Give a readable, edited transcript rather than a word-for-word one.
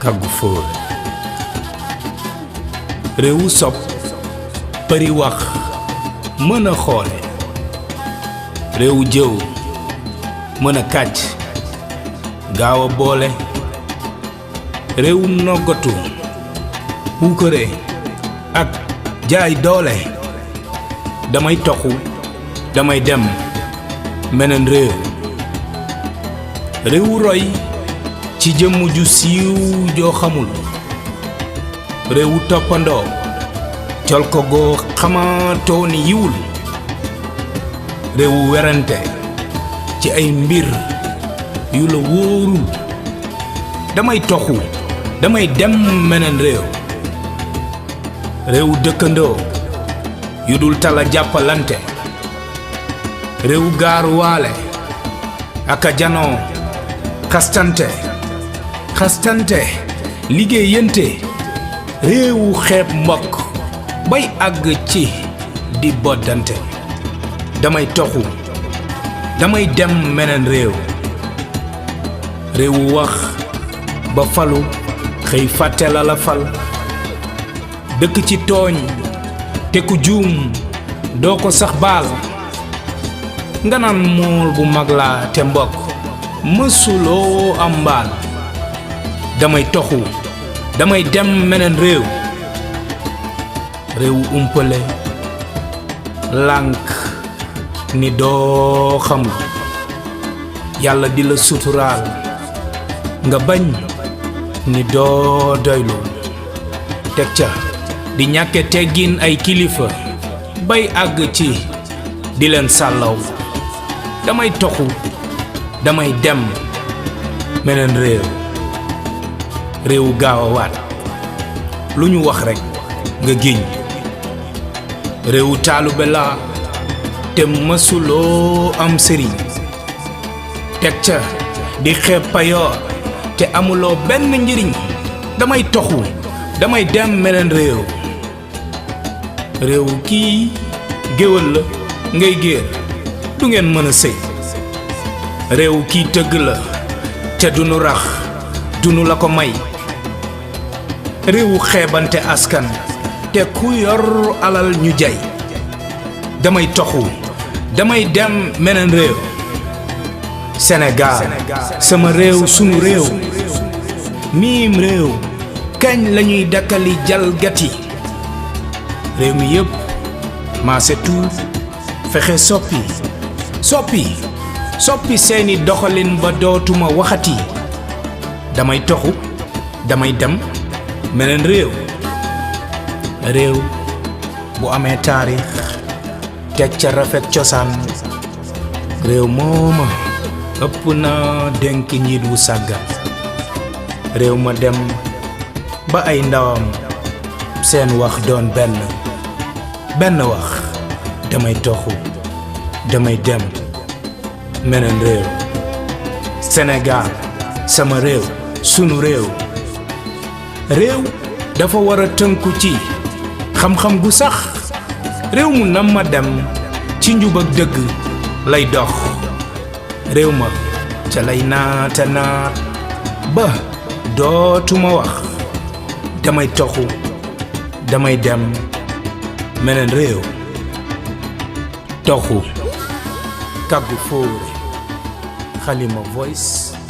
kàggu fóore réewu sob bari wax mën a xoole réewu jëw mën a kàcc gaaw a boole réewum noggatu puukare ak jaay doole damay toxu damay dem meneen réewu roy ci jëmm ju siiw joo xamul réewu toppandoo col ko goo xamaatoo ni yiwul réewu werante ci ay mbir yu la wóorul damay toxu damay dem meneen réewu dëkkandoo yu dul tala jàppalante réewu gaaruwaale aka janoo xastante liggéeyante réewu xeeb mbokk bay àgg ci di boddante damay toxu damay dem meneen réewu wax ba falu xëy fàtte la fal dëkk ci tooñ te ku juum doo ko sax baal nga naan mool bu mag laa te mbokk mësuloo am mbaal damay toxu damay dem meneen réewu umpale lànk ni doo xamul yàlla di la suturaal nga bañ ni doo doylu teg ca di ñàkke teggin ay kilifa bay àgg ci di leen sàllaw damay toxu damay dem meneen réewu gaaw a waat lu ñu wax rekk nga giñ réewu taalube la te mësuloo am sëriñ teg ca di xeeb payoor te amuloo benn njëriñ damay toxu damay dem meneen réew kii géwël la ngay géer du ngeen mën a sëy réew kii tëgg la te dunu rax dunu la ko may réewu xeebante askan te ku yor alal ñu jay damay toxu damay dem meneen Sénégal sama réew sunu réew miim réew kañ lañuy dakkali jalgati réew mi yépp maase tuut fexe soppi seeni doxalin ba dootuma waxati damay toxu damay dem meneen réew bu amee taarix teg ca rafet cosaan réew mooma ëpp na dénk njiit wu sàggat réew ma dem ba ay ndawam seen wax doon benn wax damay toxu damay dem meneen Sénégal sama réew sunu réew dafa war a tënku ci xam-xam gu sax réew mu nam ma dem ci njub ak dëgg lay dox réew ma ca lay naata naat ba dootuma wax damay toxu damay dem meneen toxu kàggu fóore Halima Voice